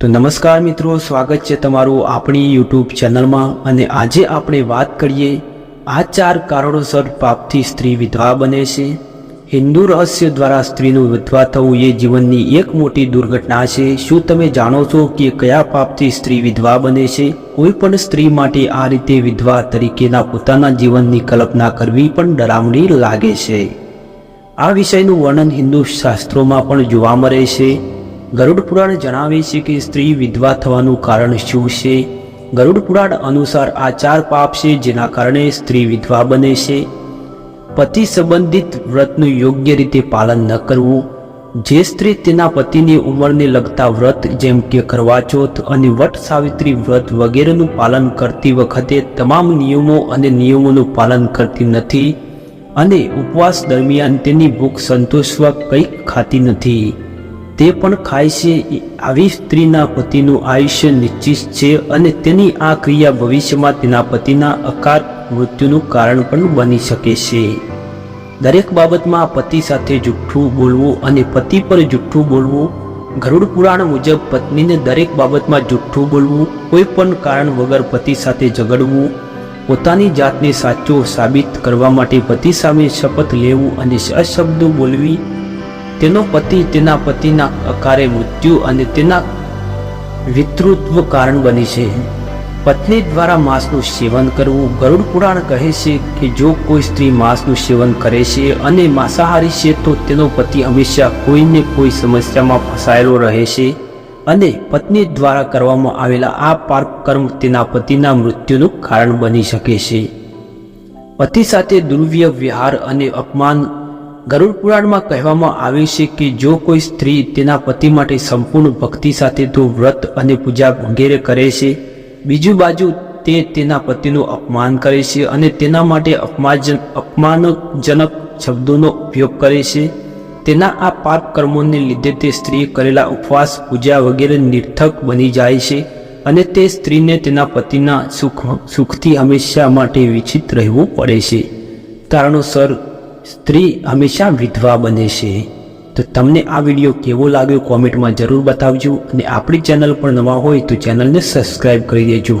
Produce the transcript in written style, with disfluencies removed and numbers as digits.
તો નમસ્કાર મિત્રો, સ્વાગત છે તમારું આપણી યુટ્યુબ ચેનલમાં। અને આજે આપણે વાત કરીએ આ 4 કારણોસર પાપથી સ્ત્રી વિધવા બને છે। હિન્દુ રહસ્ય દ્વારા સ્ત્રીનું વિધવા થવું એ જીવનની એક મોટી દુર્ઘટના છે। શું તમે જાણો છો કે કયા પાપથી સ્ત્રી વિધવા બને છે? કોઈ પણ સ્ત્રી માટે આ રીતે વિધવા તરીકેના પોતાના જીવનની કલ્પના કરવી પણ ડરામણી લાગે છે। આ વિષયનું વર્ણન હિન્દુ શાસ્ત્રોમાં પણ જોવા મળે છે। ગરુડ પુરાણ જણાવે છે કે સ્ત્રી વિધવા થવાનું કારણ શું છે। ગરુડ પુરાણ અનુસાર આ 4 પાપ છે જેના કારણે સ્ત્રી વિધવા બને છે। પતિ સંબંધિત વ્રતનું યોગ્ય રીતે પાલન ન કરવું। જે સ્ત્રી તેના પતિની ઉંમરને લગતા વ્રત જેમ કે કરવા ચોથ અને વટ સાવિત્રી વ્રત વગેરેનું પાલન કરતી વખતે તમામ નિયમો અને નિયમોનું પાલન કરતી નથી અને ઉપવાસ દરમિયાન તેની ભૂખ સંતોષવા કંઈક ખાતી નથી, તે પણ ખાય છે, આવી સ્ત્રીના પતિનું આયુષ્ય નિશ્ચિત છે અને તેની આ ક્રિયા ભવિષ્યમાં તેના પતિના અકાળ મૃત્યુનું કારણ પણ બની શકે છે। દરેક બાબતમાં પતિ સાથે જુઠ્ઠું બોલવું અને પતિ પર જુઠ્ઠું બોલવું। ગરુડ પુરાણ મુજબ પત્નીને દરેક બાબતમાં જુઠ્ઠું બોલવું, કોઈ પણ કારણ વગર પતિ સાથે ઝઘડવું, પોતાની જાતને સાચો સાબિત કરવા માટે પતિ સામે શપથ લેવું અને અશબ્દો બોલવી। તેનો પતિ તેના પતિના અકાળે મૃત્યુ અને તેના વિતૃત્વ કારણ બની છે। પત્ની દ્વારા માંસનું સેવન કરવું। ગરુડ પુરાણ કહે છે કે જો કોઈ સ્ત્રી માંસનું સેવન કરે છે અને માંસાહારી છે તો તેનો પતિ હંમેશા કોઈને કોઈ સમસ્યામાં ફસાયેલો રહે છે અને પત્ની દ્વારા કરવામાં આવેલા આ પાપ કર્મ તેના પતિના મૃત્યુનું કારણ બની શકે છે। પતિ સાથે દુર્વ્યવહાર અને અપમાન। ગરુડ પુરાણમાં કહેવામાં આવે છે કે જો કોઈ સ્ત્રી તેના પતિ માટે સંપૂર્ણ ભક્તિ સાથે તો વ્રત અને પૂજા વગેરે કરે છે, બીજી બાજુ તે તેના પતિનું અપમાન કરે છે અને તેના માટે અપમાનજનક શબ્દોનો ઉપયોગ કરે છે, તેના આ પાપ કર્મોને લીધે તે સ્ત્રીએ કરેલા ઉપવાસ પૂજા વગેરે નિરર્થક બની જાય છે અને તે સ્ત્રીને તેના પતિના સુખથી હંમેશા માટે વિચિત રહેવું પડે છે। કારણોસર સ્ત્રી હંમેશા વિધવા બને છે। તો તમને આ વિડીયો કેવો લાગ્યો કોમેન્ટમાં જરૂર બતાવજો અને આપણી ચેનલ પર નવા હોય તો ચેનલને સબસ્ક્રાઈબ કરી દેજો।